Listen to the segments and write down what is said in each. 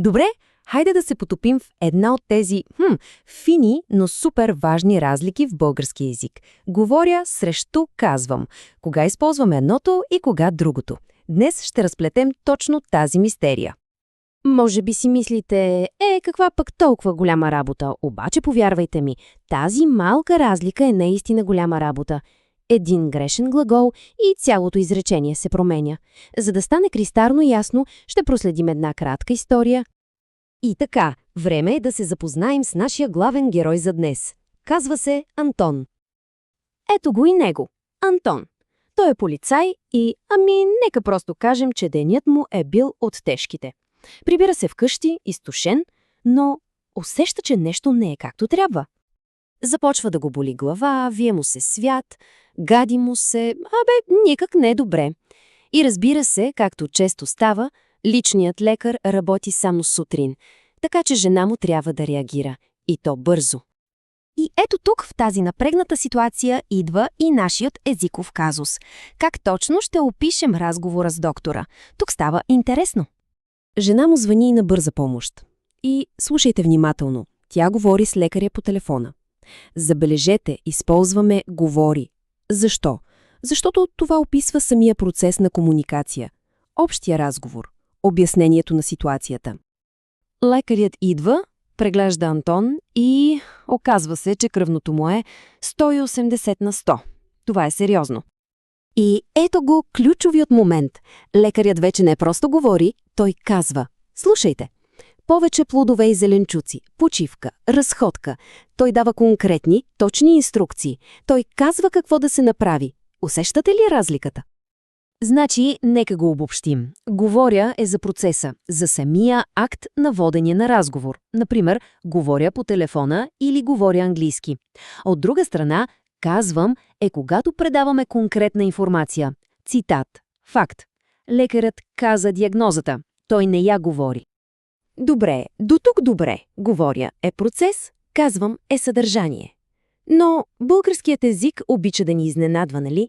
Добре, хайде да се потопим в една от тези фини, но супер важни разлики в български език. Говоря срещу казвам. Кога използваме едното и кога другото. Днес ще разплетем точно тази мистерия. Може би си мислите, каква пък толкова голяма работа, обаче повярвайте ми, тази малка разлика е наистина голяма работа. Един грешен глагол и цялото изречение се променя. За да стане кристално ясно, ще проследим една кратка история. И така, време е да се запознаем с нашия главен герой за днес. Казва се Антон. Ето го и него. Антон. Той е полицай и, нека просто кажем, че денят му е бил от тежките. Прибира се вкъщи, изтощен, но усеща, че нещо не е както трябва. Започва да го боли глава, вие му се свят, гади му се, никак не е добре. И разбира се, както често става, личният лекар работи само сутрин, така че жена му трябва да реагира. И то бързо. И ето тук, в тази напрегната ситуация, идва и нашият езиков казус. Как точно ще опишем разговора с доктора? Тук става интересно. Жена му звъни на бърза помощ. И слушайте внимателно. Тя говори с лекаря по телефона. Забележете, използваме «говори». Защо? Защото това описва самия процес на комуникация. Общия разговор. Обяснението на ситуацията. Лекарят идва, преглежда Антон и оказва се, че кръвното му е 180/100. Това е сериозно. И ето го ключовият момент. Лекарят вече не просто говори, той казва. Слушайте. Повече плодове и зеленчуци, почивка, разходка. Той дава конкретни, точни инструкции. Той казва какво да се направи. Усещате ли разликата? Значи, нека го обобщим. Говоря е за процеса, за самия акт на водене на разговор. Например, говоря по телефона или говоря английски. От друга страна, казвам е когато предаваме конкретна информация. Цитат. Факт. Лекарът каза диагнозата. Той не я говори. Добре, до тук добре. Говоря е процес, казвам е съдържание. Но българският език обича да ни изненадва, нали?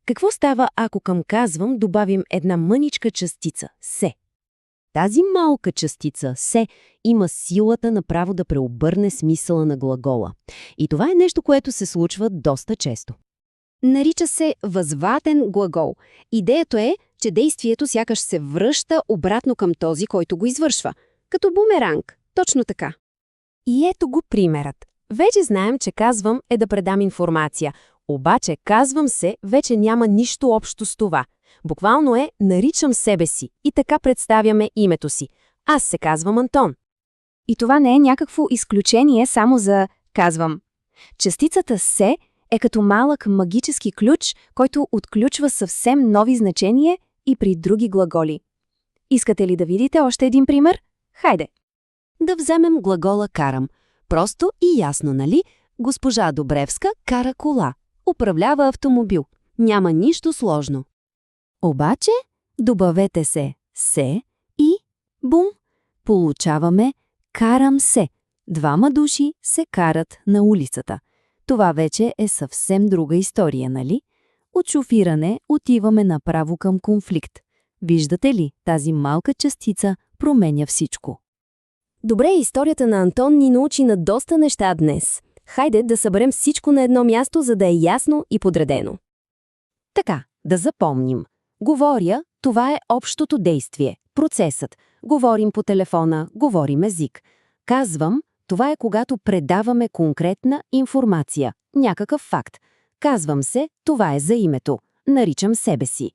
Какво става, ако към казвам добавим една мъничка частица – се? Тази малка частица – се има силата направо да преобърне смисъла на глагола. И това е нещо, което се случва доста често. Нарича се възвратен глагол. Идеята е, че действието сякаш се връща обратно към този, който го извършва. Като бумеранг. Точно така. И ето го примерът. Вече знаем, че казвам е да предам информация. Обаче казвам се вече няма нищо общо с това. Буквално е наричам себе си и така представяме името си. Аз се казвам Антон. И това не е някакво изключение само за казвам. Частицата се е като малък магически ключ, който отключва съвсем нови значения и при други глаголи. Искате ли да видите още един пример? Хайде. Да вземем глагола карам. Просто и ясно, нали? Госпожа Добревска кара кола. Управлява автомобил. Няма нищо сложно. Обаче добавете се и бум, получаваме карам се. Двама души се карат на улицата. Това вече е съвсем друга история, нали? От шофиране отиваме направо към конфликт. Виждате ли, тази малка частица променя всичко. Добре, историята на Антон ни научи на доста неща днес. Хайде да съберем всичко на едно място, за да е ясно и подредено. Така, да запомним. Говоря, това е общото действие, процесът. Говорим по телефона, говорим език. Казвам, това е когато предаваме конкретна информация, някакъв факт. Казвам се, това е за името. Наричам себе си.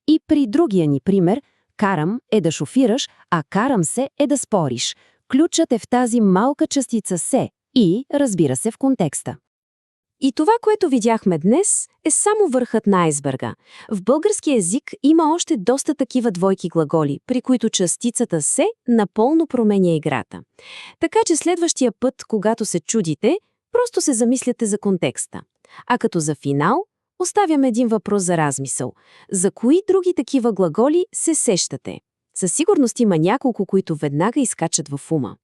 И при другия ни пример, карам е да шофираш, а карам се е да спориш. Ключът е в тази малка частица се и, разбира се, в контекста. И това, което видяхме днес, е само върхът на айсберга. В български език има още доста такива двойки глаголи, при които частицата се напълно променя играта. Така че следващия път, когато се чудите, просто се замисляте за контекста. А като за финал, оставям един въпрос за размисъл. За кои други такива глаголи се сещате? Със сигурност има няколко, които веднага изкачат в ума.